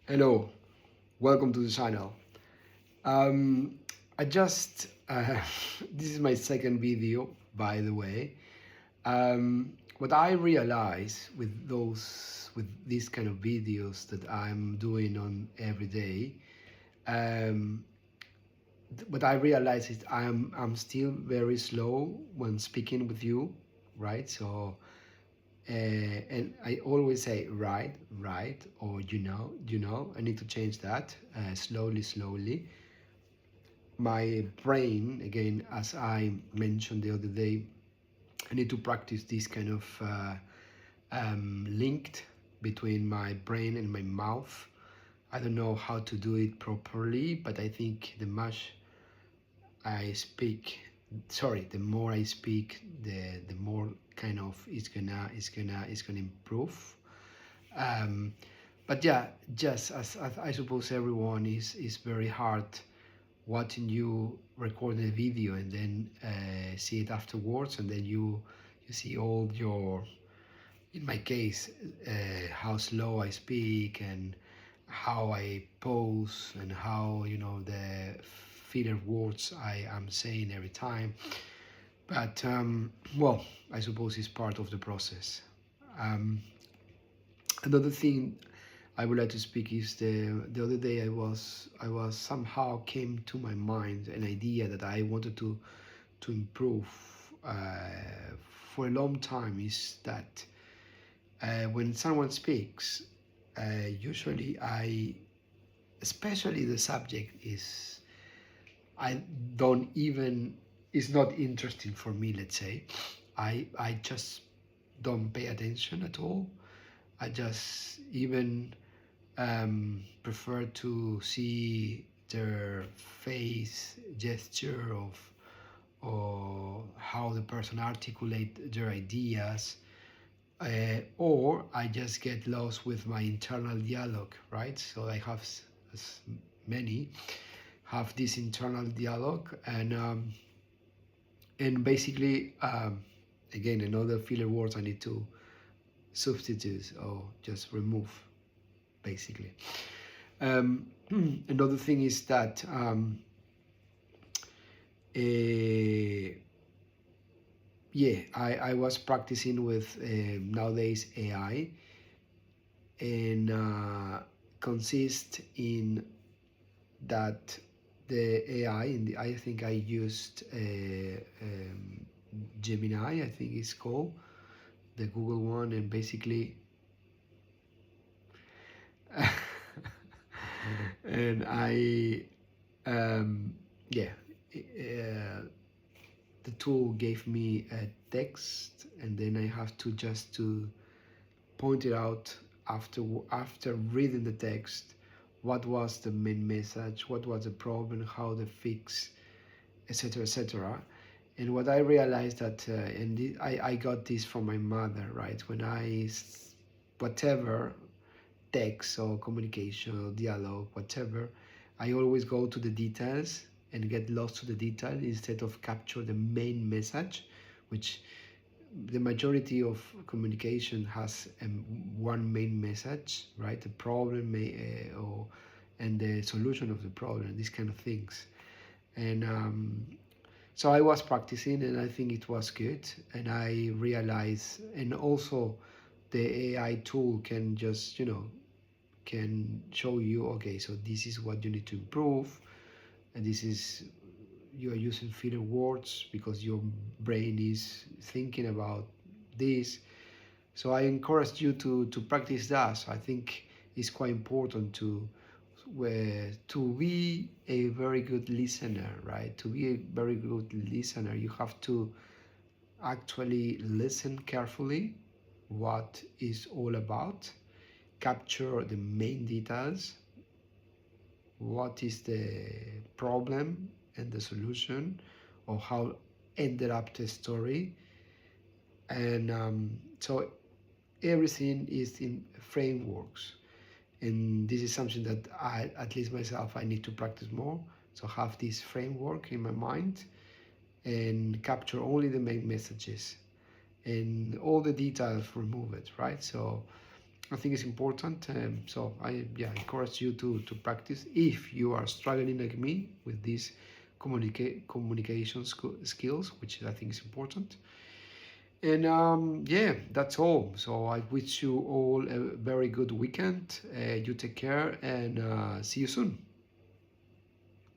Hello, welcome to the channel. Um, I just this is my second video, by the way. What I realize with these kind of videos that I'm doing on every day, um, what I realize is I'm still very slow when speaking with you, right? So and I always say right, or I need to change that slowly. My brain, again, as I mentioned the other day, I need to practice this kind of linked between my brain and my mouth. I don't know how to do it properly, but I think I speak, the more I speak, the more kind of it's gonna improve. Um, but yeah, just as I suppose everyone is very hard watching you record a video and then see it afterwards, and then you see all your, in my case, how slow I speak and how I pose and how the filler words I am saying every time. But well, I suppose it's part of the process. Um, Another thing I would like to speak is the other day I was somehow came to my mind an idea that I wanted to improve for a long time, is that when someone speaks, usually especially the subject is, I don't even, it's not interesting for me, let's say. I just don't pay attention at all. I just even prefer to see their face gesture of or how the person articulate their ideas, or I just get lost with my internal dialogue, right? So I have as many have this internal dialogue, and basically, again, another filler words I need to substitute or just remove, basically. Another thing is that yeah, I was practicing with nowadays AI, and consist in that the AI, I think I used Gemini, I think it's called, the Google one, and basically and yeah, the tool gave me a text, and then I have to just to point it out after reading the text, what was the main message, what was the problem, how to fix, etc., etc. And what I realized that, I got this from my mother, right? When whatever text or communication or dialogue, whatever, I always go to the details and get lost to the detail instead of capture the main message, which the majority of communication has one main message, right? The problem and the solution of the problem, these kind of things. And so I was practicing, and I think it was good. And I realized, and also the AI tool can just, can show you, okay, so this is what you need to improve, and this is, you are using filler words because your brain is thinking about this. So I encourage you to practice that. So I think it's quite important to be a very good listener, right? To be a very good listener, you have to actually listen carefully what is all about, capture the main details, what is the problem and the solution, or how ended up the story. And so everything is in frameworks, and this is something that I, at least myself, I need to practice more. So have this framework in my mind and capture only the main messages, and all the details remove it, right? So I think it's important. So I encourage you to practice if you are struggling like me with these communication skills, which I think is important. And yeah, that's all. So I wish you all a very good weekend. You take care and see you soon.